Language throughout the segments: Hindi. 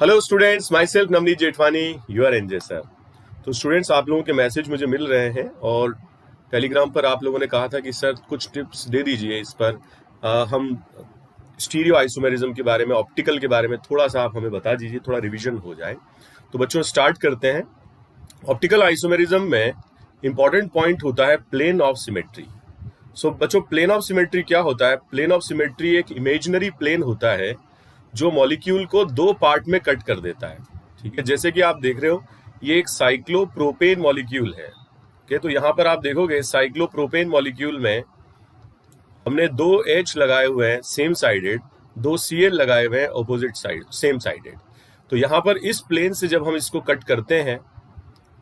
Hello students, myself Navneet Jethwani, you are NJ sir. तो स्टूडेंट्स, आप लोगों के मैसेज मुझे मिल रहे हैं और टेलीग्राम पर आप लोगों ने कहा था कि सर कुछ टिप्स दे दीजिए इस पर। हम स्टीरियो आइसोमेरिज्म के बारे में, ऑप्टिकल के बारे में थोड़ा सा आप हमें बता दीजिए, थोड़ा रिवीजन हो जाए। तो बच्चों स्टार्ट करते हैं। ऑप्टिकल आइसोमेरिज्म में इंपॉर्टेंट पॉइंट होता है प्लेन ऑफ सिमेट्री। सो बच्चों, प्लेन ऑफ सिमेट्री क्या होता है? प्लेन ऑफ सिमेट्री एक इमेजिनरी प्लेन होता है जो मॉलिक्यूल को दो पार्ट में कट कर देता है। ठीक है, जैसे कि आप देख रहे हो, ये एक साइक्लोप्रोपेन मॉलिक्यूल है। ओके, तो यहां पर आप देखोगे साइक्लोप्रोपेन मॉलिक्यूल में हमने दो H लगाए हुए हैं सेम साइडेड, दो Cl लगाए हुए हैं ऑपोजिट साइड सेम साइडेड। तो यहां पर इस प्लेन से जब हम इसको कट करते हैं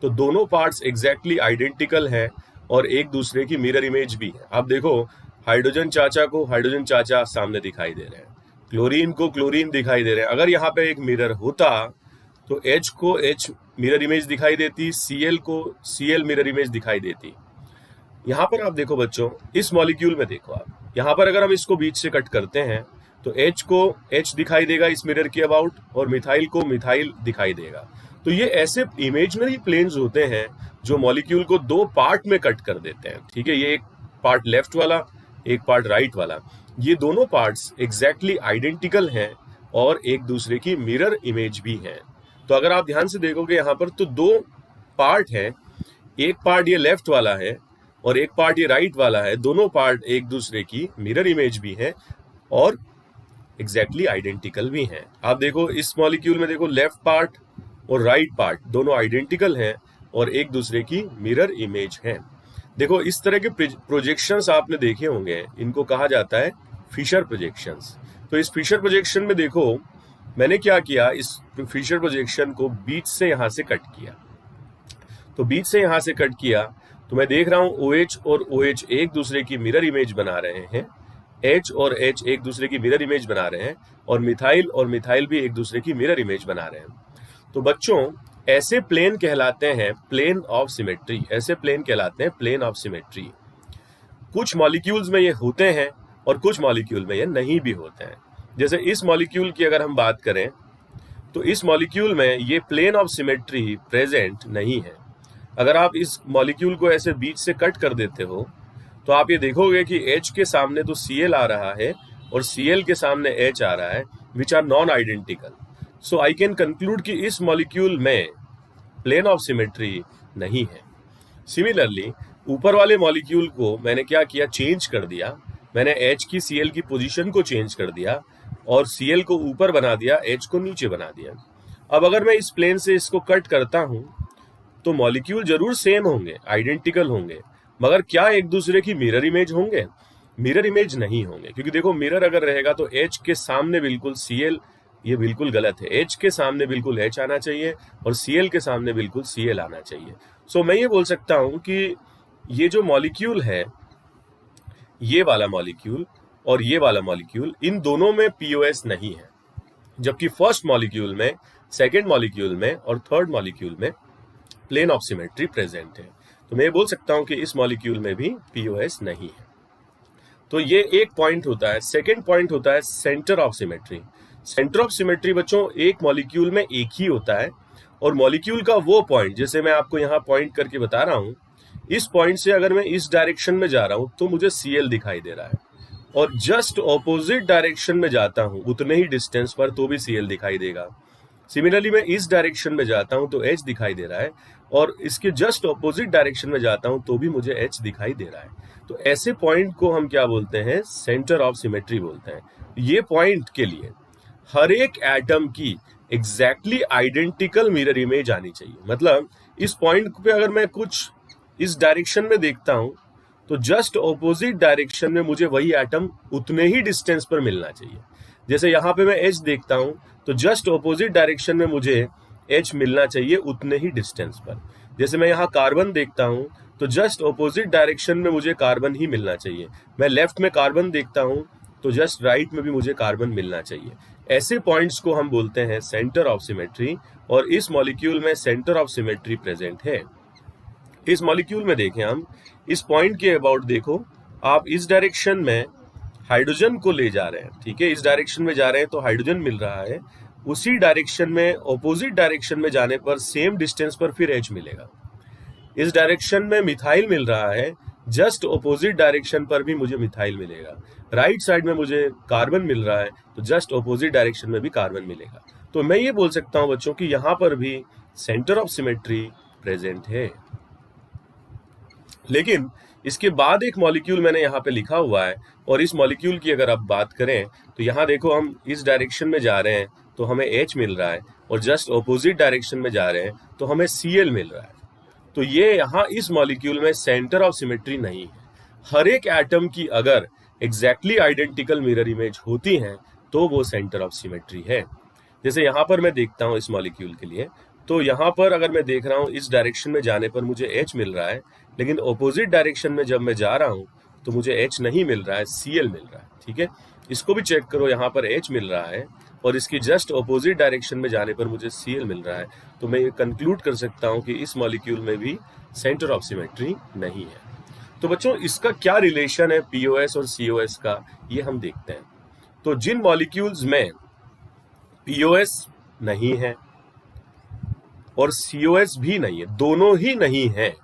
तो दोनों पार्ट्स एग्जैक्टली आइडेंटिकल हैं और एक दूसरे की मिरर इमेज भी है। आप देखो, हाइड्रोजन चाचा को हाइड्रोजन चाचा सामने दिखाई दे रहे हैं, क्लोरीन को क्लोरीन दिखाई दे रहे हैं। अगर यहाँ पे एक मिरर होता तो H को H मिरर इमेज दिखाई देती, Cl को Cl मिरर इमेज दिखाई देती। यहाँ पर आप देखो बच्चों, इस मॉलिक्यूल में देखो आप, यहाँ पर अगर हम इसको बीच से कट करते हैं तो H को H दिखाई देगा इस मिरर के अबाउट, और मिथाइल को मिथाइल दिखाई देगा। तो ये ऐसे इमेजिनरी प्लेन्स होते हैं जो मॉलिक्यूल को दो पार्ट में कट कर देते हैं। ठीक है, ये एक पार्ट लेफ्ट वाला, एक पार्ट राइट वाला, ये दोनों पार्ट्स एग्जैक्टली आइडेंटिकल हैं और एक दूसरे की मिरर इमेज भी हैं। तो अगर आप ध्यान से देखोगे यहाँ पर तो दो पार्ट हैं, एक पार्ट ये लेफ्ट वाला है और एक पार्ट ये राइट वाला है। दोनों पार्ट एक दूसरे की मिरर इमेज भी हैं और एग्जैक्टली आइडेंटिकल भी हैं। आप देखो इस मॉलिक्यूल में, देखो लेफ्ट पार्ट और राइट पार्ट दोनों आइडेंटिकल हैं और एक दूसरे की मिरर इमेज हैं। देखो, इस तरह के प्रोजेक्शंस आपने देखे होंगे, इनको कहा जाता है फिशर प्रोजेक्शंस। तो इस फिशर प्रोजेक्शन में देखो, मैंने क्या किया, इस फिशर प्रोजेक्शन को बीच से यहां से कट किया। तो बीच से यहां से कट किया तो मैं देख रहा हूं OH और OH एक दूसरे की मिरर इमेज बना रहे हैं, H और H एक दूसरे की मिरर इमेज बना रहे हैं, और मिथाइल भी एक दूसरे की मिरर इमेज बना रहे हैं। तो बच्चों, ऐसे प्लेन कहलाते हैं प्लेन ऑफ सिमेट्री। ऐसे प्लेन कहलाते हैं प्लेन ऑफ सिमेट्री। कुछ मॉलिक्यूल्स में ये होते हैं और कुछ मॉलिक्यूल में ये नहीं भी होते हैं। जैसे इस मॉलिक्यूल की अगर हम बात करें तो इस मॉलिक्यूल में ये प्लेन ऑफ सिमेट्री प्रेजेंट नहीं है। अगर आप इस मॉलिक्यूल को ऐसे बीच से कट कर देते हो तो आप ये देखोगे कि H के सामने तो Cl आ रहा है और Cl के सामने H आ रहा है, which are non identical. So I can conclude कि इस मॉलिक्यूल में प्लेन ऑफ सिमेट्री नहीं है। सिमिलरली ऊपर वाले मॉलिक्यूल को मैंने क्या किया, चेंज कर दिया। मैंने H की Cl की पोजीशन को चेंज कर दिया और Cl को ऊपर बना दिया, H को नीचे बना दिया। अब अगर मैं इस प्लेन से इसको कट करता हूं तो मॉलिक्यूल जरूर सेम होंगे, आइडेंटिकल होंगे, मगर क्या एक दूसरे की मिरर इमेज होंगे? मिरर इमेज नहीं होंगे, क्योंकि देखो मिरर अगर रहेगा तो H के सामने बिल्कुल Cl, ये बिल्कुल गलत है। H के सामने बिल्कुल H आना चाहिए और Cl के सामने बिल्कुल Cl आना चाहिए। सो मैं ये बोल सकता हूं कि ये जो मॉलिक्यूल है, ये वाला मॉलिक्यूल और ये वाला मॉलिक्यूल, इन दोनों में POS नहीं है, जबकि फर्स्ट मॉलिक्यूल में, सेकेंड मॉलिक्यूल में और थर्ड मॉलिक्यूल में प्लेन ऑफ सिमेट्री प्रेजेंट है। तो मैं ये बोल सकता हूं कि इस मॉलिक्यूल में भी POS नहीं है। तो ये एक पॉइंट होता है। सेकेंड पॉइंट होता है centre of symmetry. Centre of symmetry बच्चों एक मॉलिक्यूल में एक ही होता है, और मॉलिक्यूल का वो पॉइंट, जैसे मैं आपको यहाँ पॉइंट करके बता रहा हूँ, इस पॉइंट से अगर मैं इस डायरेक्शन में जा रहा हूँ तो मुझे Cl दिखाई दे रहा है, और जस्ट ऑपोजिट डायरेक्शन में जाता हूँ उतने ही डिस्टेंस पर तो भी Cl दिखाई देगा। सिमिलरली मैं इस डायरेक्शन में जाता हूं तो H दिखाई दे रहा है, और इसके जस्ट ऑपोजिट डायरेक्शन में जाता हूं तो भी मुझे H दिखाई दे रहा है। तो ऐसे पॉइंट को हम क्या बोलते हैं? सेंटर ऑफ सिमेट्री बोलते हैं। ये पॉइंट के लिए हर एक एटम की एग्जैक्टली आइडेंटिकल मिरर इमेज आनी चाहिए। मतलब इस पॉइंट पे अगर मैं कुछ इस डायरेक्शन में देखता हूं तो जस्ट ऑपोजिट डायरेक्शन में मुझे वही एटम उतने ही डिस्टेंस पर मिलना चाहिए। जैसे यहाँ पे मैं H देखता हूं तो जस्ट ऑपोजिट डायरेक्शन में मुझे H मिलना चाहिए उतने ही डिस्टेंस पर। जैसे मैं यहाँ कार्बन देखता हूँ तो जस्ट ऑपोजिट डायरेक्शन में मुझे कार्बन ही मिलना चाहिए। मैं लेफ्ट में कार्बन देखता हूँ तो जस्ट राइट में भी मुझे कार्बन मिलना चाहिए। ऐसे पॉइंट्स को हम बोलते हैं सेंटर ऑफ सिमेट्री, और इस मॉलिक्यूल में सेंटर ऑफ सिमेट्री प्रेजेंट है। इस मॉलिक्यूल में देखें हम, इस पॉइंट के अबाउट देखो, आप इस डायरेक्शन में हाइड्रोजन को ले जा रहे हैं। ठीक है, इस डायरेक्शन में जा रहे हैं तो हाइड्रोजन मिल रहा है, उसी डायरेक्शन में, ऑपोजिट डायरेक्शन में जाने पर सेम डिस्टेंस पर फिर H मिलेगा। इस डायरेक्शन में मिथाइल मिल रहा है, जस्ट ऑपोजिट डायरेक्शन पर भी मुझे मिथाइल मिलेगा। राइट साइड में मुझे कार्बन मिल रहा है, तो जस्ट ऑपोजिट डायरेक्शन में भी कार्बन मिलेगा। तो मैं ये बोल सकता हूं बच्चों कि यहां पर भी सेंटर ऑफ सिमेट्री प्रेजेंट है। लेकिन इसके बाद एक मॉलिक्यूल मैंने यहाँ पे लिखा हुआ है, और इस मॉलिक्यूल की अगर आप बात करें तो यहाँ देखो, हम इस डायरेक्शन में जा रहे हैं तो हमें H मिल रहा है, और जस्ट ऑपोजिट डायरेक्शन में जा रहे हैं तो हमें Cl मिल रहा है। तो ये यहाँ इस मॉलिक्यूल में सेंटर ऑफ सिमेट्री नहीं है। हर एक एटम की अगर एग्जैक्टली आइडेंटिकल मिरर इमेज होती हैं तो वो सेंटर ऑफ सिमेट्री है। जैसे यहाँ पर मैं देखता हूँ इस मॉलिक्यूल के लिए, तो यहाँ पर अगर मैं देख रहा हूँ इस डायरेक्शन में जाने पर मुझे H मिल रहा है, लेकिन ऑपोजिट डायरेक्शन में जब मैं जा रहा हूँ तो मुझे H नहीं मिल रहा है, Cl मिल रहा है। ठीक है, इसको भी चेक करो, यहाँ पर H मिल रहा है और इसकी जस्ट ऑपोजिट डायरेक्शन में जाने पर मुझे Cl मिल रहा है। तो मैं ये कंक्लूड कर सकता हूँ कि इस मॉलिक्यूल में भी सेंटर ऑफ सिमेट्री नहीं है। तो बच्चों, इसका क्या रिलेशन है POS और COS का, ये हम देखते हैं। तो जिन मॉलिक्यूल्स में POS नहीं है और COS भी नहीं है, दोनों ही नहीं है,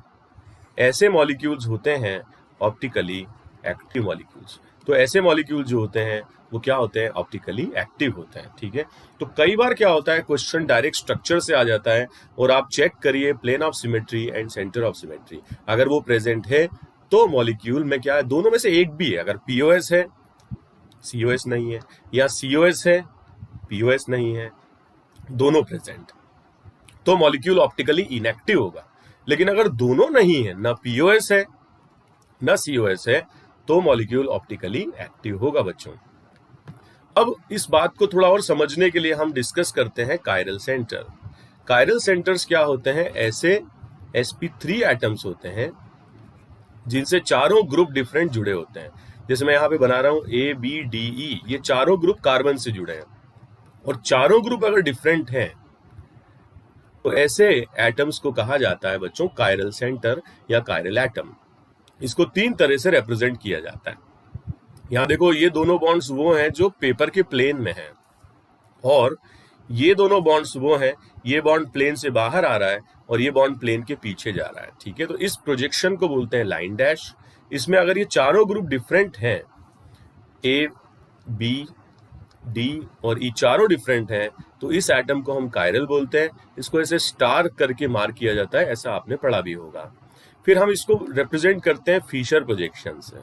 ऐसे मॉलिक्यूल्स होते हैं ऑप्टिकली एक्टिव मॉलिक्यूल्स। तो ऐसे मॉलिक्यूल जो होते हैं वो क्या होते हैं, ऑप्टिकली एक्टिव होते हैं। ठीक है, तो कई बार क्या होता है, क्वेश्चन डायरेक्ट स्ट्रक्चर से आ जाता है और आप चेक करिए plane of symmetry and centre of symmetry, अगर वो प्रेजेंट है तो मॉलिक्यूल में क्या है, दोनों में से एक भी है। अगर POS है COS नहीं है, या COS है POS नहीं है, दोनों प्रेजेंट, तो मॉलिक्यूल ऑप्टिकली इनएक्टिव होगा। लेकिन अगर दोनों नहीं है, ना POS है ना COS है, तो मॉलिक्यूल ऑप्टिकली एक्टिव होगा बच्चों। अब इस बात को थोड़ा और समझने के लिए हम डिस्कस करते हैं कायरल सेंटर। कायरल सेंटर्स क्या होते हैं, ऐसे sp3 एटम्स होते हैं जिनसे चारों ग्रुप डिफरेंट जुड़े होते हैं। जैसे मैं यहाँ पे बना रहा हूं ABDE, ये चारों ग्रुप कार्बन से जुड़े हैं, और चारों ग्रुप अगर डिफरेंट हैं तो ऐसे एटम्स को कहा जाता है बच्चों कायरल सेंटर या कायरल एटम। इसको 3 तरह से रिप्रेजेंट किया जाता है। यहाँ देखो, ये दोनों बॉन्ड्स वो हैं जो पेपर के प्लेन में हैं, और ये दोनों बॉन्ड्स वो हैं, ये बॉन्ड प्लेन से बाहर आ रहा है और ये बॉन्ड प्लेन के पीछे जा रहा है। ठीक है, तो इस प्रोजेक्शन को बोलते हैं लाइन डैश। इसमें अगर ये चारों ग्रुप डिफरेंट हैं, A, B, D और E चारों डिफरेंट हैं, तो इस एटम को हम कायरल बोलते हैं। इसको ऐसे स्टार करके मार्क किया जाता है, ऐसा आपने पढ़ा भी होगा। फिर हम इसको रिप्रेजेंट करते हैं फिशर प्रोजेक्शन से।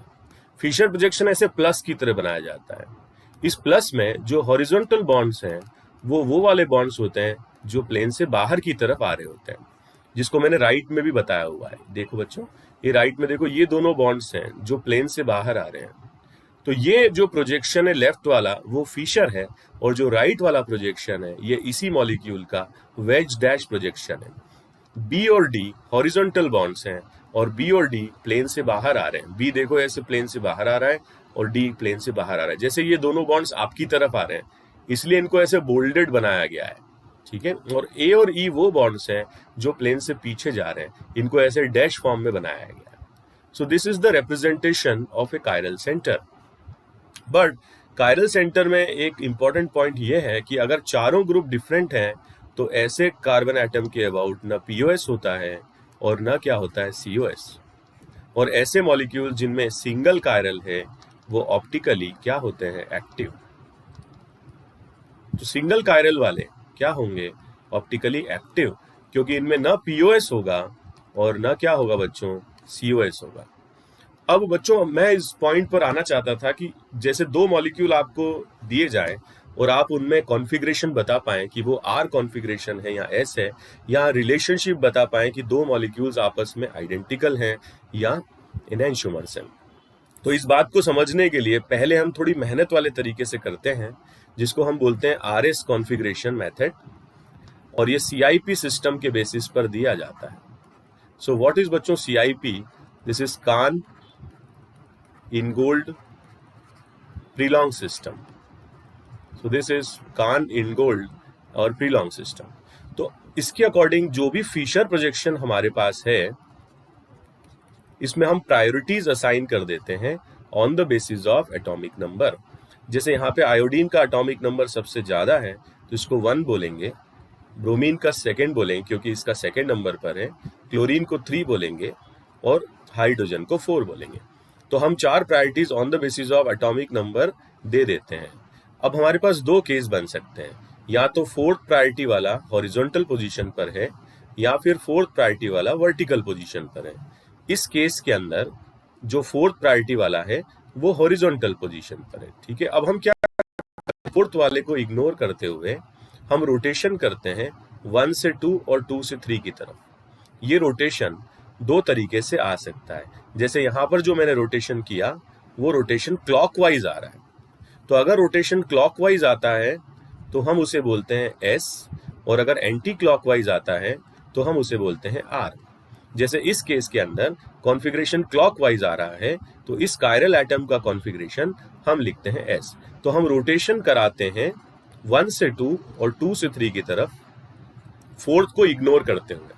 फिशर प्रोजेक्शन ऐसे प्लस की तरह बनाया जाता है। इस प्लस में जो हॉरिजॉन्टल बॉन्ड्स हैं वो वाले बॉन्ड्स होते हैं जो प्लेन से बाहर की तरफ आ रहे होते हैं, जिसको मैंने राइट में भी बताया हुआ है। देखो बच्चों, ये राइट में देखो, ये दोनों बॉन्ड्स हैं जो प्लेन से बाहर आ रहे हैं। तो ये जो प्रोजेक्शन है लेफ्ट वाला वो फिशर है, और जो राइट वाला प्रोजेक्शन है ये इसी मॉलिक्यूल का वेज डैश प्रोजेक्शन है। B और D हॉरिजॉन्टल बॉन्ड्स हैं, और B और D प्लेन से बाहर आ रहे हैं। B देखो ऐसे प्लेन से बाहर आ रहा है और D प्लेन से बाहर आ रहा है। जैसे ये दोनों बॉन्ड्स आपकी तरफ आ रहे हैं, इसलिए इनको ऐसे बोल्डेड बनाया गया है। ठीक है, और A और E वो बॉन्ड्स हैं जो प्लेन से पीछे जा रहे हैं, इनको ऐसे डैश फॉर्म में बनाया गया है। So this is the representation of A chiral centre. But chiral centre में एक इंपॉर्टेंट पॉइंट ये है कि अगर चारों ग्रुप डिफरेंट हैं तो ऐसे कार्बन एटम के अबाउट ना POS होता है और ना क्या होता है COS। और ऐसे मॉलिक्यूल जिनमें सिंगल कायरल है वो ऑप्टिकली क्या होते हैं, एक्टिव। तो सिंगल कायरल वाले क्या होंगे, ऑप्टिकली एक्टिव, क्योंकि इनमें ना POS होगा और ना क्या होगा बच्चों, COS होगा। अब बच्चों, मैं इस पॉइंट पर आना चाहता था कि जैसे 2 मॉलिक्यूल आपको दिए जाए और आप उनमें कॉन्फ़िगरेशन बता पाएं कि वो R कॉन्फ़िगरेशन है या S है, या रिलेशनशिप बता पाएं कि 2 मॉलिक्यूल्स आपस में आइडेंटिकल हैं या एनैंशियोमर्स। तो इस बात को समझने के लिए पहले हम थोड़ी मेहनत वाले तरीके से करते हैं, जिसको हम बोलते हैं RS कॉन्फ़िगरेशन मेथड, और ये CIP सिस्टम के बेसिस पर दिया जाता है। सो व्हाट इज बच्चों CIP? This is Cahn Ingold Prelong system. So this is Kahn Ingold और Prelong system. तो इसके अकॉर्डिंग जो भी फिशर प्रोजेक्शन हमारे पास है, इसमें हम प्रायोरिटीज असाइन कर देते हैं on the basis of atomic number. जैसे यहाँ पे आयोडीन का एटॉमिक नंबर सबसे ज्यादा है, तो इसको 1 बोलेंगे, ब्रोमीन का 2nd बोलेंगे क्योंकि इसका 2nd नंबर पर है, क्लोरीन को 3 बोलेंगे और हाइड्रोजन को 4 बोलेंगे। तो हम 4 priorities on the basis of atomic number दे देते हैं। अब हमारे पास 2 केस बन सकते हैं, या तो 4th प्रायोरिटी वाला हॉरिजॉन्टल पोजीशन पर है या फिर 4th प्रायोरिटी वाला वर्टिकल पोजीशन पर है। इस केस के अंदर जो 4th प्रायोरिटी वाला है वो हॉरिजॉन्टल पोजीशन पर है। ठीक है, अब हम क्या 4th वाले को इग्नोर करते हुए हम रोटेशन करते हैं 1 से 2 और 2 से 3 की तरफ। ये रोटेशन 2 तरीके से आ सकता है। जैसे यहाँ पर जो मैंने रोटेशन किया वो रोटेशन क्लॉकवाइज आ रहा है, तो अगर रोटेशन क्लॉकवाइज आता है तो हम उसे बोलते हैं S, और अगर एंटी क्लॉकवाइज आता है तो हम उसे बोलते हैं R। जैसे इस केस के अंदर कॉन्फ़िगरेशन क्लॉकवाइज आ रहा है तो इस कायरल एटम का कॉन्फ़िगरेशन हम लिखते हैं S। तो हम रोटेशन कराते हैं 1 से 2 और 2 से 3 की तरफ, 4th को इग्नोर करते हुए।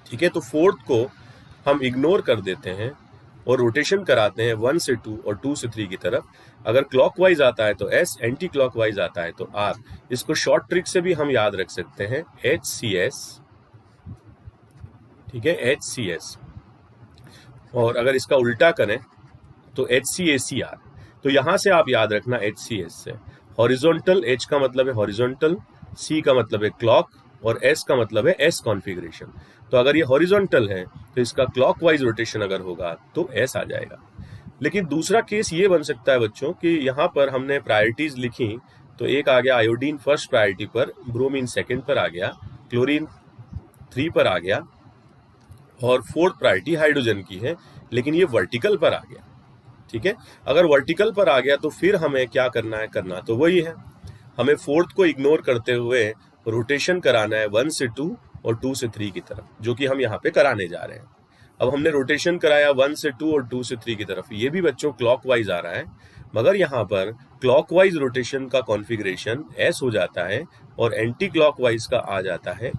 ठीक है, तो 4th को हम इग्नोर कर देते हैं और रोटेशन कराते हैं 1 से 2 और 2 से 3 की तरफ। अगर क्लॉकवाइज आता है तो S, एंटी क्लॉकवाइज आता है तो R। इसको शॉर्ट ट्रिक से भी हम याद रख सकते हैं, HCS। ठीक है, HCS। और अगर इसका उल्टा करें तो HCACR। तो यहां से आप याद रखना HCS से, हॉरिजॉन्टल, H का मतलब है हॉरिजॉन्टल, C का मतलब है क्लॉक और S का मतलब है S कॉन्फ़िगरेशन। तो अगर ये हॉरिजॉन्टल है तो इसका क्लॉकवाइज रोटेशन अगर होगा तो S आ जाएगा। लेकिन दूसरा केस ये बन सकता है बच्चों कि यहाँ पर हमने प्रायोरिटीज लिखी, तो एक आ गया आयोडीन 1st प्रायोरिटी पर, ब्रोमीन 2nd पर आ गया, क्लोरीन 3 पर आ गया और 4th प्रायोरिटी हाइड्रोजन की है, लेकिन ये वर्टिकल पर आ गया। ठीक है, अगर वर्टिकल पर आ गया तो फिर हमें क्या करना है, करना तो वही है, हमें 4th को इग्नोर करते हुए रोटेशन कराना है 1 से 2 और 2 से 3 की तरफ, जो कि हम यहाँ पे कराने जा रहे हैं। अब हमने रोटेशन कराया 1 से 2 और 2 से 3 की तरफ, ये भी बच्चों क्लॉकवाइज आ रहा है, मगर यहाँ पर क्लॉकवाइज रोटेशन का कॉन्फ़िगरेशन S हो जाता है और एंटी क्लॉकवाइज का आ जाता है।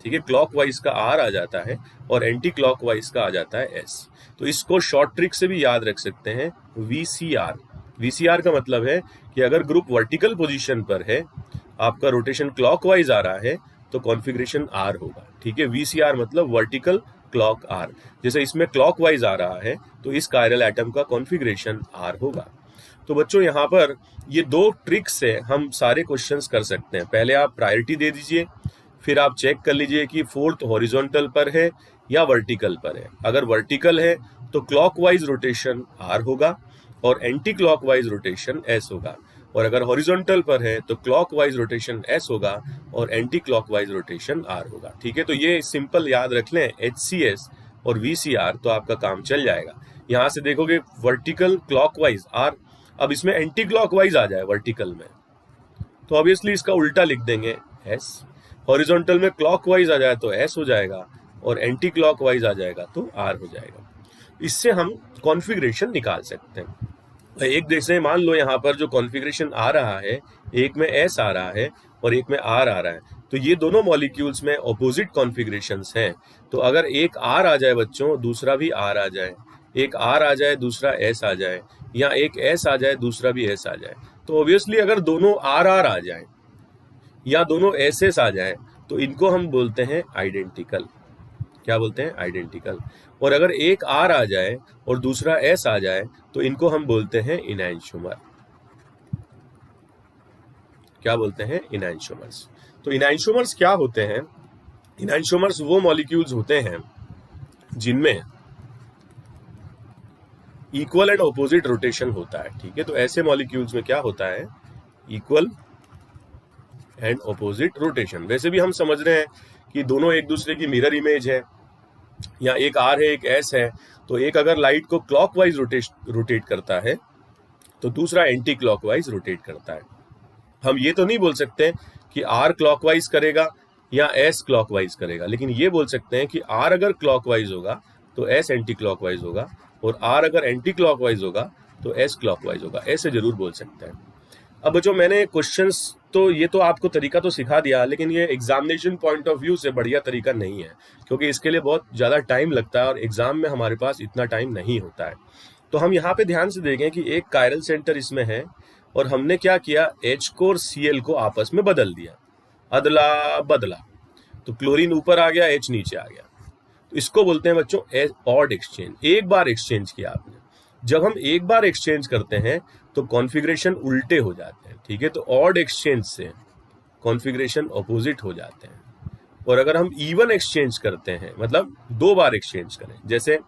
ठीक है, क्लॉकवाइज का R आ जाता है और एंटी क्लॉकवाइज का आ जाता है S। तो इसको शॉर्ट ट्रिक से भी याद रख सकते हैं, VCR। VCR का मतलब है कि अगर ग्रुप वर्टिकल पोजीशन पर है, आपका रोटेशन क्लॉकवाइज आ रहा है तो कॉन्फ़िगरेशन R होगा। ठीक है, VCR मतलब वर्टिकल क्लॉक R। जैसे इसमें क्लॉकवाइज आ रहा है तो इस कायरल एटम का कॉन्फ़िगरेशन R होगा। तो बच्चों यहाँ पर ये 2 ट्रिक्स से हम सारे क्वेश्चंस कर सकते हैं। पहले आप प्रायोरिटी दे दीजिए, फिर आप चेक कर लीजिए कि 4th हॉरिजॉन्टल पर है या वर्टिकल पर है। अगर वर्टिकल है तो क्लॉकवाइज रोटेशन R होगा और एंटी क्लॉकवाइज रोटेशन S होगा, और अगर हॉरिजॉन्टल पर है तो क्लॉकवाइज रोटेशन S होगा और एंटी क्लॉकवाइज रोटेशन R होगा। ठीक है, तो ये सिंपल याद रख लें, HCS और VCR, तो आपका काम चल जाएगा। यहाँ से देखोगे वर्टिकल क्लॉकवाइज R, अब इसमें एंटी क्लॉकवाइज आ जाए वर्टिकल में तो ऑब्वियसली इसका उल्टा लिख देंगे S। हॉरिजॉन्टल में क्लॉकवाइज आ जाए तो S हो जाएगा और एंटी क्लॉकवाइज आ जाएगा तो R हो जाएगा। इससे हम कॉन्फ़िगरेशन निकाल सकते हैं। एक जैसे मान लो यहाँ पर जो कॉन्फ़िगरेशन आ रहा है, एक में S आ रहा है और एक में R आ रहा है, तो ये दोनों मॉलिक्यूल्स में ऑपोजिट कॉन्फ़िगरेशंस हैं। तो अगर एक R आ जाए बच्चों, दूसरा भी R आ जाए, एक R आ जाए दूसरा S आ जाए, या एक S आ जाए दूसरा भी S आ जाए, तो ऑब्वियसली अगर दोनों R आ जाए या दोनों SS आ जाए तो इनको हम बोलते हैं आइडेंटिकल। क्या बोलते हैं? आइडेंटिकल। और अगर एक R आ जाए और दूसरा S आ जाए तो इनको हम बोलते हैं इनैंशोमर। क्या बोलते हैं? इनैंशोमर्स। तो इनैंशोमर्स क्या होते हैं? इनैंशोमर्स वो मॉलिक्यूल्स होते हैं जिनमें इक्वल एंड ऑपोजिट रोटेशन होता है। ठीक है, तो ऐसे मॉलिक्यूल्स में क्या होता है? Equal and opposite rotation. वैसे भी हम समझ रहे हैं कि दोनों एक दूसरे की मिरर इमेज है, या एक R है एक S है, तो एक अगर लाइट को क्लॉकवाइज रोटेट करता है तो दूसरा एंटी क्लॉकवाइज रोटेट करता है। हम ये तो नहीं बोल सकते कि R क्लॉकवाइज करेगा या S क्लॉकवाइज करेगा, लेकिन ये बोल सकते हैं कि R अगर क्लॉकवाइज होगा तो S एंटी क्लॉकवाइज होगा, और R अगर एंटी क्लॉकवाइज होगा तो S क्लॉकवाइज होगा। ऐसे जरूर बोल सकते हैं। अब जो मैंने क्वेश्चंस तो ये तो आपको तरीका तो सिखा दिया, लेकिन ये एग्जामिनेशन पॉइंट ऑफ व्यू से बढ़िया तरीका नहीं है, क्योंकि इसके लिए बहुत ज़्यादा टाइम लगता है और एग्जाम में हमारे पास इतना टाइम नहीं होता है। तो हम यहाँ पे ध्यान से देखें कि एक कायरल सेंटर इसमें है और हमने क्या किया, H को और Cl को आपस में बदल दिया, अदला बदला, तो क्लोरीन ऊपर आ गया, H नीचे आ गया। तो इसको बोलते हैं बच्चों ऑड एक्सचेंज। एक बार एक्सचेंज किया आपने। जब हम एक बार एक्सचेंज करते हैं तो कॉन्फ़िगरेशन उल्टे हो जाते हैं, ठीक है। तो ऑड एक्सचेंज से कॉन्फ़िगरेशन अपोजिट हो जाते हैं। और अगर हम इवन एक्सचेंज करते हैं, मतलब 2 बार एक्सचेंज करें, जैसे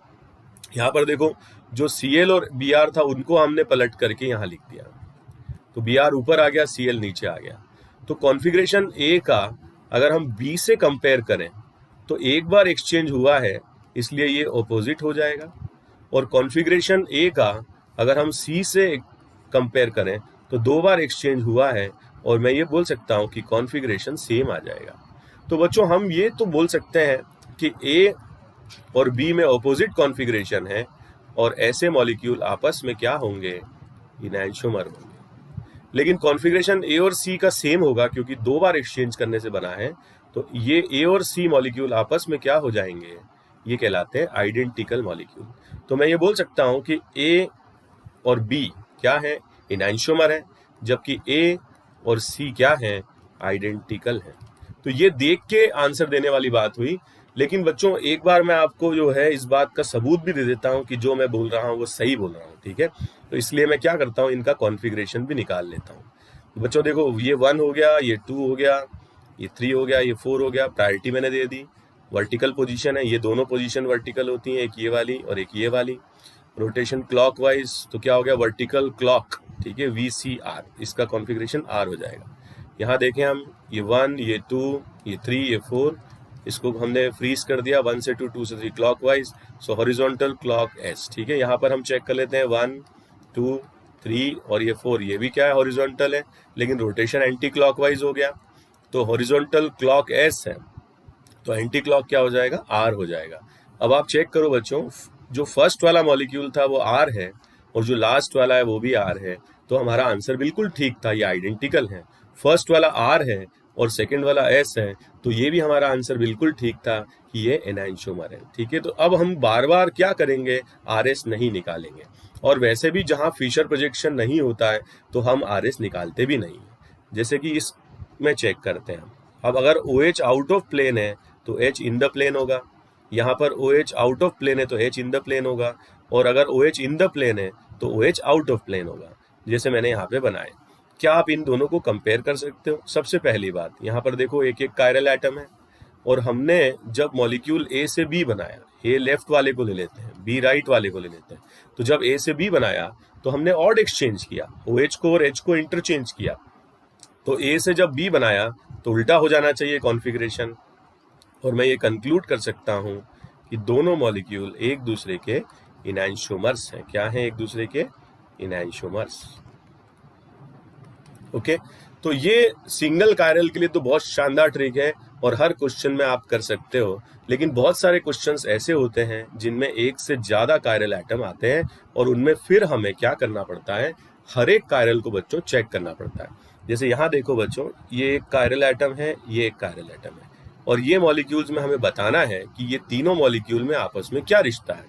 यहाँ पर देखो जो Cl और Br था उनको हमने पलट करके यहाँ लिख दिया, तो Br ऊपर आ गया, Cl नीचे आ गया। तो कॉन्फ़िगरेशन A का अगर हम B से कंपेयर करें तो एक बार एक्सचेंज हुआ है, इसलिए ये ऑपोजिट हो जाएगा। और कॉन्फ़िगरेशन A का अगर हम C से कंपेयर करें तो 2 बार एक्सचेंज हुआ है, और मैं ये बोल सकता हूँ कि कॉन्फ़िगरेशन सेम आ जाएगा। तो बच्चों हम ये तो बोल सकते हैं कि A और B में ऑपोजिट कॉन्फ़िगरेशन है, और ऐसे मॉलिक्यूल आपस में क्या होंगे, इनैंशोमर होंगे। लेकिन कॉन्फ़िगरेशन A और C का सेम होगा क्योंकि 2 बार एक्सचेंज करने से बना है, तो ये A और C मॉलिक्यूल आपस में क्या हो जाएंगे, ये कहलाते हैं आइडेंटिकल मॉलिक्यूल। तो मैं ये बोल सकता हूँ कि A और B क्या है, इनैंशोमर है, जबकि A और C क्या है, आइडेंटिकल है। तो ये देख के आंसर देने वाली बात हुई। लेकिन बच्चों एक बार मैं आपको जो है इस बात का सबूत भी दे देता हूँ कि जो मैं बोल रहा हूँ वो सही बोल रहा हूँ, ठीक है। तो इसलिए मैं क्या करता हूँ, इनका कॉन्फ़िगरेशन भी निकाल लेता हूँ। तो बच्चों देखो ये 1 हो गया, ये 2 हो गया, ये 3 हो गया, ये 4 हो गया। प्रायोरिटी मैंने दे दी। वर्टिकल पोजीशन है, ये दोनों पोजीशन वर्टिकल होती हैं, एक ये वाली और एक ये वाली। रोटेशन क्लॉकवाइज, तो क्या हो गया, वर्टिकल क्लॉक, ठीक है, VCR, इसका कॉन्फ़िगरेशन R हो जाएगा। यहाँ देखें हम, ये 1, ये 2, ये 3, ये 4, इसको हमने फ्रीज कर दिया 1 से 2, 2 से 3 क्लॉकवाइज, सो हॉरिजॉन्टल क्लॉक S, ठीक है। यहाँ पर हम चेक कर लेते हैं 1, 2, 3 और ये 4, ये भी क्या है, हॉरिजॉन्टल है, लेकिन रोटेशन एंटी क्लॉकवाइज हो गया, तो हॉरिजॉन्टल क्लॉक S है, तो एंटी क्लॉक क्या हो जाएगा, R हो जाएगा। अब आप चेक करो बच्चों, जो फर्स्ट वाला मॉलिक्यूल था वो R है, और जो लास्ट वाला है वो भी R है, तो हमारा आंसर बिल्कुल ठीक था, ये आइडेंटिकल है। फर्स्ट वाला R है और सेकंड वाला S है, तो ये भी हमारा आंसर बिल्कुल ठीक था कि ये एनैंशोमर है, ठीक है। तो अब हम बार बार क्या करेंगे, RS नहीं निकालेंगे, और वैसे भी जहाँ फिशर प्रोजेक्शन नहीं होता है तो हम RS निकालते भी नहीं, जैसे कि इस में चेक करते हैं। अब अगर OH आउट ऑफ प्लेन है तो H इन द प्लेन होगा, यहाँ पर OH आउट ऑफ प्लेन है तो H इन द प्लेन होगा, और अगर OH इन द प्लेन है तो OH आउट ऑफ प्लेन होगा, जैसे मैंने यहाँ पे बनाए। क्या आप इन दोनों को कंपेयर कर सकते हो? सबसे पहली बात, यहाँ पर देखो एक एक कायरल एटम है, और हमने जब मॉलिक्यूल A से B बनाया, A लेफ्ट वाले को ले लेते हैं, B राइट वाले को ले लेते हैं, तो जब A से B बनाया तो हमने ऑड एक्सचेंज किया, OH को और H को इंटरचेंज किया, तो A से जब B बनाया तो उल्टा हो जाना चाहिए कॉन्फ़िगरेशन, और मैं ये कंक्लूड कर सकता हूँ कि दोनों मॉलिक्यूल एक दूसरे के इनैंशोमर्स हैं। क्या हैं, एक दूसरे के इनैंशोमर्स। ओके, तो ये सिंगल कायरल के लिए तो बहुत शानदार ट्रिक है, और हर क्वेश्चन में आप कर सकते हो। लेकिन बहुत सारे क्वेश्चंस ऐसे होते हैं जिनमें एक से ज़्यादा कायरल एटम आते हैं, और उनमें फिर हमें क्या करना पड़ता है, हर एक कायरल को बच्चों चेक करना पड़ता है। जैसे यहाँ देखो बच्चों, ये एक कायरल एटम है, ये एक कायरल एटम है, और ये मॉलिक्यूल्स में हमें बताना है कि ये तीनों मॉलिक्यूल में आपस में क्या रिश्ता है।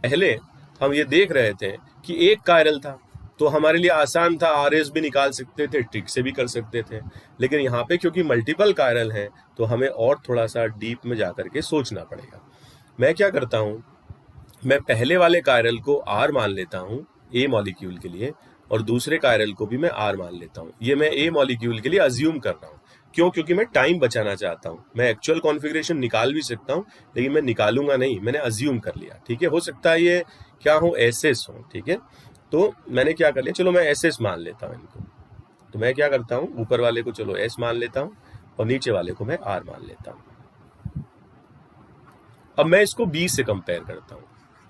पहले हम ये देख रहे थे कि एक कायरल था, तो हमारे लिए आसान था, RS भी निकाल सकते थे, ट्रिक से भी कर सकते थे। लेकिन यहाँ पे क्योंकि मल्टीपल कायरल हैं तो हमें और थोड़ा सा डीप में जा करके सोचना पड़ेगा। मैं क्या करता हूँ, मैं पहले वाले कायरल को R मान लेता हूँ A मॉलिक्यूल के लिए, और दूसरे कायरल को भी मैं R मान लेता हूँ। ये मैं A मॉलिक्यूल के लिए अज्यूम कर रहा हूँ। क्यों? क्योंकि मैं टाइम बचाना चाहता हूँ। मैं एक्चुअल कॉन्फ़िगरेशन निकाल भी सकता हूँ, लेकिन मैं निकालूंगा नहीं, मैंने अज्यूम कर लिया, ठीक है। हो सकता है ये क्या हो, SS हो, ठीक है। तो मैंने क्या कर लिया, चलो मैं SS मान लेता हूँ इनको। तो मैं क्या करता हूँ, ऊपर वाले को चलो S मान लेता हूँ, और नीचे वाले को मैं R मान लेता हूँ। अब मैं इसको B से कंपेयर करता हूँ।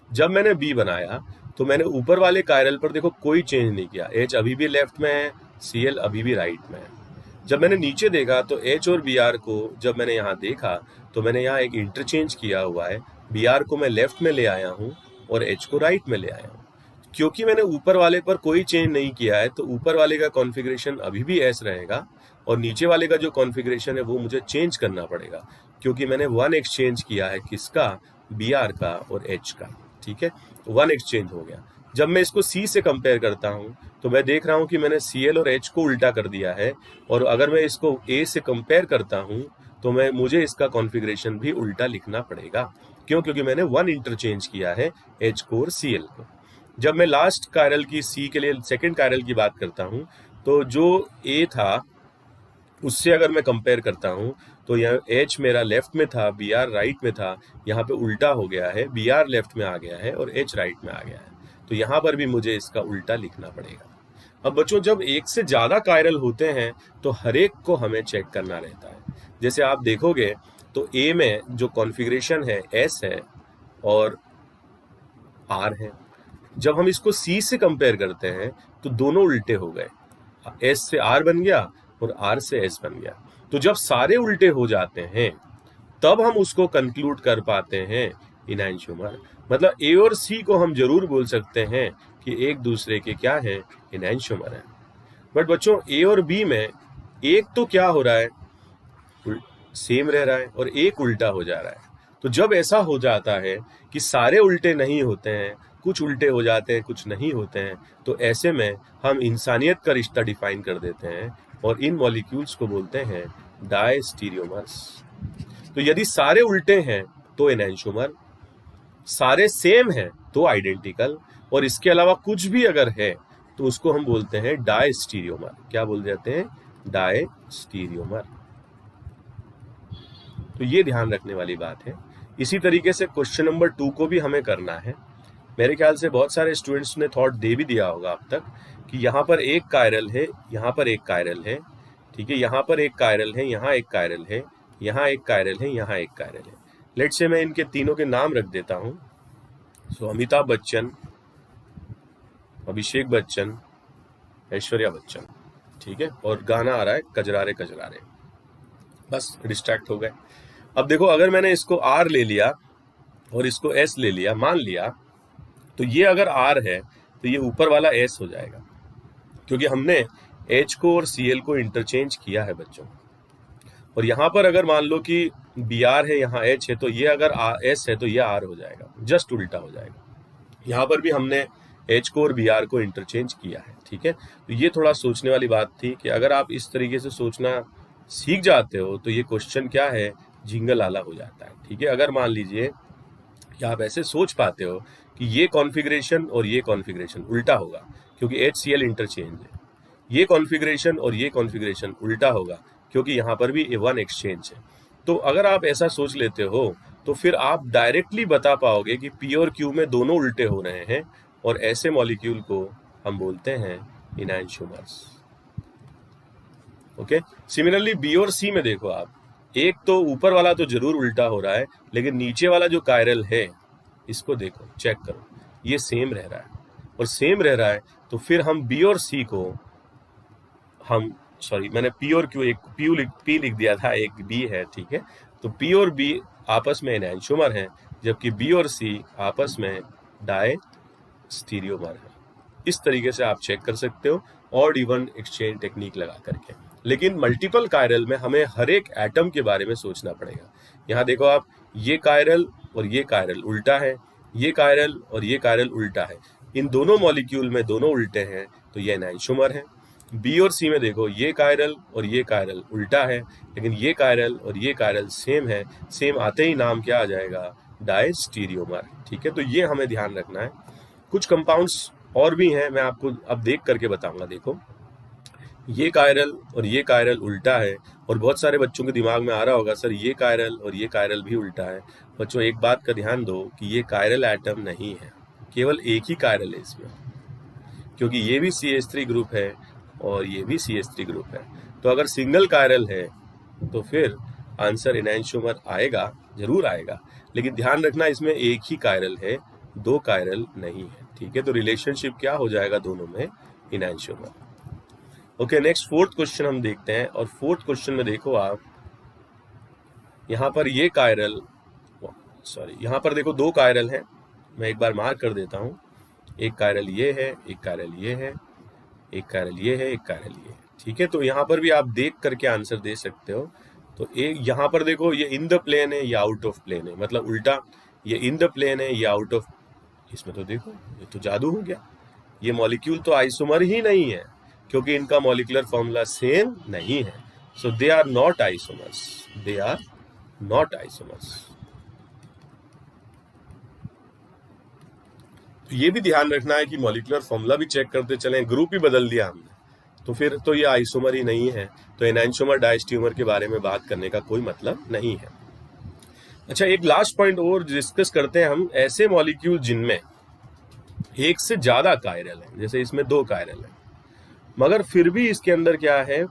जब मैंने B बनाया तो मैंने ऊपर वाले कायरल पर देखो कोई चेंज नहीं किया, H अभी भी लेफ्ट में है, Cl अभी भी राइट में है। जब मैंने नीचे देखा तो H और Br को जब मैंने यहाँ देखा तो मैंने यहाँ एक इंटरचेंज किया हुआ है, Br को मैं लेफ्ट में ले आया हूँ और H को राइट में ले आया हूँ। क्योंकि मैंने ऊपर वाले पर कोई चेंज नहीं किया है तो ऊपर वाले का कॉन्फ़िगरेशन अभी भी S रहेगा, और नीचे वाले का जो कॉन्फ़िगरेशन है वो मुझे चेंज करना पड़ेगा, क्योंकि मैंने 1 एक्सचेंज किया है, किसका, Br का और H का, ठीक है। 1 एक्सचेंज हो गया। जब मैं इसको C से कंपेयर करता हूं तो मैं देख रहा हूं कि मैंने Cl और H को उल्टा कर दिया है, और अगर मैं इसको A से कंपेयर करता हूं तो मुझे इसका कॉन्फ़िगरेशन भी उल्टा लिखना पड़ेगा। क्यों? क्योंकि मैंने 1 इंटरचेंज किया है H को और Cl को। जब मैं लास्ट कायरल की C के लिए सेकेंड कायरल की बात करता हूं तो जो A था उससे अगर मैं कंपेयर करता हूं तो यह H मेरा लेफ्ट में था, Br राइट में था, यहाँ पे उल्टा हो गया है, Br लेफ्ट में आ गया है और H राइट में आ गया है। तो यहाँ पर भी मुझे इसका उल्टा लिखना पड़ेगा। अब बच्चों, जब एक से ज्यादा कायरल होते हैं तो हर एक को हमें चेक करना रहता है। जैसे आप देखोगे तो A में जो कॉन्फ़िगरेशन है S है और R है। जब हम इसको C से कंपेयर करते हैं तो दोनों उल्टे हो गए, S से R बन गया और R से S बन गया। तो जब सारे उल्टे हो जाते हैं तब हम उसको कंक्लूड कर पाते हैं इनैंशियोमर। मतलब A और C को हम जरूर बोल सकते हैं कि एक दूसरे के क्या है, इनैंशियोमर है। बट बच्चों, A और B में एक तो क्या हो रहा है, सेम रह रहा है और एक उल्टा हो जा रहा है। तो जब ऐसा हो जाता है कि सारे उल्टे नहीं होते हैं, कुछ उल्टे हो जाते हैं, कुछ नहीं होते हैं, तो ऐसे में हम इंसानियत का रिश्ता डिफाइन कर देते हैं और इन मॉलिक्यूल्स को बोलते हैं डायस्टीरियोमर्स। तो यदि सारे उल्टे हैं तो एनेंशियोमर, सारे सेम हैं तो आइडेंटिकल, और इसके अलावा कुछ भी अगर है तो उसको हम बोलते हैं डायस्टीरियोमर। क्या बोल जाते हैं? डायस्टीरियोमर। तो ये ध्यान रखने वाली बात है। इसी तरीके से क्वेश्चन नंबर 2 को भी हमें करना है। मेरे ख्याल से बहुत सारे स्टूडेंट्स ने थॉट दे भी दिया होगा अब तक कि यहाँ पर एक कायरल है, यहाँ पर एक कायरल है, ठीक है, यहाँ पर एक कायरल है, यहाँ एक कायरल है, यहाँ एक कायरल है, यहाँ एक कायरल है। लेट्स से मैं इनके तीनों के नाम रख देता हूँ। सो अमिताभ बच्चन, अभिषेक बच्चन, ऐश्वर्या बच्चन, ठीक है, और गाना आ रहा है कजरारे कजरारे। बस डिस्ट्रैक्ट हो गए। अब देखो, अगर मैंने इसको R ले लिया और इसको S ले लिया, मान लिया, तो ये अगर R है तो ये ऊपर वाला S हो जाएगा, क्योंकि हमने H को और Cl को इंटरचेंज किया है बच्चों। और यहाँ पर अगर मान लो कि Br है, यहाँ H है, तो ये अगर S है तो ये R हो जाएगा, जस्ट उल्टा हो जाएगा। यहाँ पर भी हमने H को और Br को इंटरचेंज किया है, ठीक है। तो ये थोड़ा सोचने वाली बात थी कि अगर आप इस तरीके से सोचना सीख जाते हो तो ये क्वेश्चन क्या है, जिंगल आला हो जाता है, ठीक है। अगर मान लीजिए कि आप ऐसे सोच पाते हो कि ये कॉन्फ़िगरेशन और ये कॉन्फ़िगरेशन उल्टा होगा क्योंकि HCl इंटरचेंज है, ये कॉन्फ़िगरेशन और ये कॉन्फ़िगरेशन उल्टा होगा क्योंकि यहाँ पर भी A1 एक्सचेंज है। तो अगर आप ऐसा सोच लेते हो तो फिर आप डायरेक्टली बता पाओगे कि P और Q में दोनों उल्टे हो रहे हैं, और ऐसे मॉलिक्यूल को हम बोलते हैं इनैंशियोमर्स। ओके। सिमिलरली B और C में देखो आप, एक तो ऊपर वाला तो जरूर उल्टा हो रहा है, लेकिन नीचे वाला जो कायरल है इसको देखो, चेक करो, ये सेम रह रहा है, और सेम रह रहा है तो फिर हम B और C को हम मैंने P और Q, एक P लिख दिया था, एक B है, ठीक है। तो P और B आपस में एनैंशियोमर हैं, जबकि B और C आपस में डायस्टीरियोमर है। इस तरीके से आप चेक कर सकते हो ऑड इवन एक्सचेंज टेक्निक लगा करके। लेकिन मल्टीपल कायरल में हमें हर एक एटम के बारे में सोचना पड़ेगा। यहाँ देखो आप, ये कायरल और ये कायरल उल्टा है, ये कायरल और ये कायरल उल्टा है, इन दोनों मॉलिक्यूल में दोनों उल्टे हैं तो ये एनैंशियोमर है। B और C में देखो, ये कायरल और ये कायरल उल्टा है, लेकिन ये कायरल और ये कायरल सेम है, सेम आते ही नाम क्या आ जाएगा, डायस्टीरियोमर, ठीक है। तो ये हमें ध्यान रखना है। कुछ कंपाउंड्स और भी हैं, मैं आपको अब देख करके बताऊंगा। देखो, ये कायरल और ये कायरल उल्टा है, और बहुत सारे बच्चों के दिमाग में आ रहा होगा सर ये कायरल और ये कायरल भी उल्टा है। बच्चों, एक बात का ध्यान दो कि ये कायरल एटम नहीं है, केवल एक ही कायरल है इसमें, क्योंकि ये भी CH3 ग्रुप है और ये भी CH3 ग्रुप है। तो अगर सिंगल कायरल है तो फिर आंसर इनैंशियोमर आएगा, जरूर आएगा, लेकिन ध्यान रखना इसमें एक ही कायरल है, दो कायरल नहीं है, ठीक है। तो रिलेशनशिप क्या हो जाएगा दोनों में, इनैंशियोमर। ओके, नेक्स्ट फोर्थ क्वेश्चन हम देखते हैं। और फोर्थ क्वेश्चन में देखो आप, यहाँ पर ये कायरल, यहाँ पर देखो दो कायरल हैं, मैं एक बार मार्क कर देता हूँ। एक कायरल ये है, एक कायरल ये है, एक कायरल ये है, एक कायरल ये है, ठीक है। तो यहाँ पर भी आप देख करके आंसर दे सकते हो। तो एक यहाँ पर देखो, ये इन द प्लेन है या आउट ऑफ प्लेन है, मतलब उल्टा, ये इन द प्लेन है या आउट ऑफ इसमें तो देखो, ये तो जादू हो गया। ये मॉलिक्यूल तो आइसोमर ही नहीं है, क्योंकि इनका मॉलिक्यूलर फॉर्मूला सेम नहीं है। So they are not isomers, they are not isomers. तो ये भी ध्यान रखना है कि मॉलिक्यूलर फॉर्मूला भी चेक करते चलें, ग्रुप ही बदल दिया हमने तो फिर तो ये आइसोमर ही नहीं है, तो एनांटियोमर डायस्टियोमर के बारे में बात करने का कोई मतलब नहीं है। अच्छा, एक लास्ट पॉइंट और डिस्कस करते हैं हम, ऐसे मॉलिक्यूल जिनमें एक से ज्यादा कायरल है, जैसे इसमें 2 कायरल है, मगर फिर भी इसके अंदर क्या है,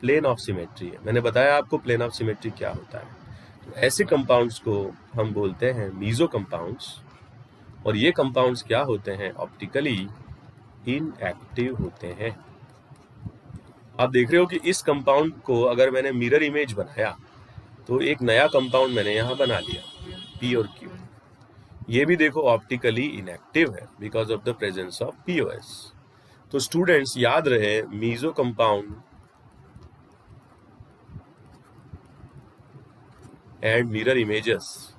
प्लेन ऑफ सिमेट्री है। मैंने बताया आपको प्लेन ऑफ सिमेट्री क्या होता है। तो ऐसे कंपाउंड्स को हम बोलते हैं मीजो कंपाउंड्स, और ये कंपाउंड्स क्या होते हैं, ऑप्टिकली इनएक्टिव होते हैं। आप देख रहे हो कि इस कंपाउंड को अगर मैंने मिरर इमेज बनाया तो एक नया कंपाउंड मैंने यहां बना लिया, पी और क्यू। ये भी देखो ऑप्टिकली इनएक्टिव है because of the presence of POS. तो स्टूडेंट्स याद रहे, meso compound and mirror images,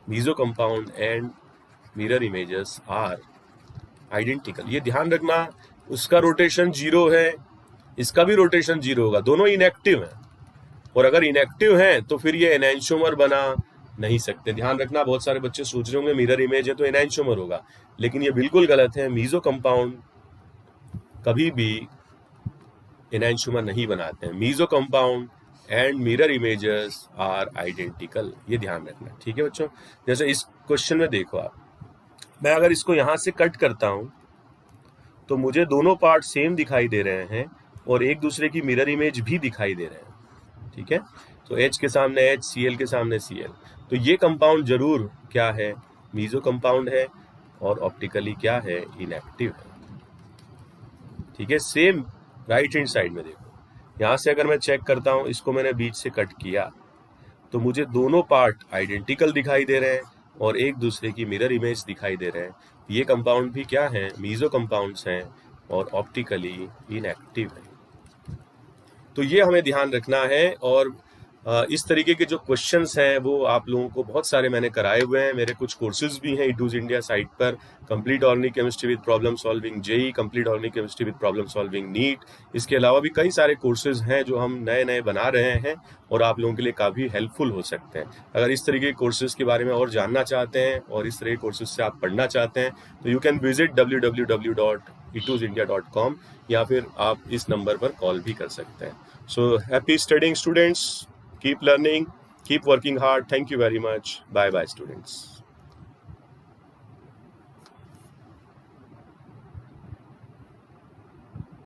meso compound and mirror images are identical. ये ध्यान रखना, उसका रोटेशन 0 है, इसका भी रोटेशन 0 होगा, दोनों इनएक्टिव हैं। और अगर इनएक्टिव हैं तो फिर ये एनांटियोमर बना नहीं सकते। ध्यान रखना, बहुत सारे बच्चे सोच रहे होंगे मिरर इमेज है तो एनांटियोमर होगा, लेकिन ये बिल्कुल गलत है। मीजो कंपाउंड कभी भी एनांटियोमर नहीं बनाते हैं। Meso compound and mirror images are identical, ये ध्यान रखना, ठीक है बच्चों। जैसे इस क्वेश्चन में देखो आप, मैं अगर इसको यहां से कट करता हूं तो मुझे दोनों पार्ट सेम दिखाई दे रहे हैं और एक दूसरे की मिरर इमेज भी दिखाई दे रहे हैं, ठीक है। तो H के सामने H, Cl के सामने Cl, तो ये कंपाउंड जरूर क्या है, मीजो कंपाउंड है और ऑप्टिकली क्या है, इनएक्टिव है, ठीक है। सेम राइट हैंड साइड में देखो, यहां से अगर मैं चेक करता हूं, इसको मैंने बीच से कट किया तो मुझे दोनों पार्ट आइडेंटिकल दिखाई दे रहे हैं और एक दूसरे की मिरर इमेज दिखाई दे रहे हैं। ये कंपाउंड भी क्या है, मीजो कंपाउंड्स हैं और ऑप्टिकली इनएक्टिव है। तो ये हमें ध्यान रखना है। और इस तरीके के जो क्वेश्चंस हैं वो आप लोगों को बहुत सारे मैंने कराए हुए हैं। मेरे कुछ कोर्सेज भी हैं इडूज इंडिया साइट पर, complete organic chemistry with problem solving JEE, complete organic chemistry with problem solving NEET. इसके अलावा भी कई सारे कोर्सेज हैं जो हम नए नए बना रहे हैं और आप लोगों के लिए काफ़ी हेल्पफुल हो सकते हैं। अगर इस तरीके के कोर्सेज के बारे में और जानना चाहते हैं और इस तरह के कोर्सेज से आप पढ़ना चाहते हैं तो यू कैन विजिट www.ituzindia.com, या फिर आप इस नंबर पर कॉल भी कर सकते हैं। So happy studying students, keep learning, keep working hard. Thank you very much. Bye bye students.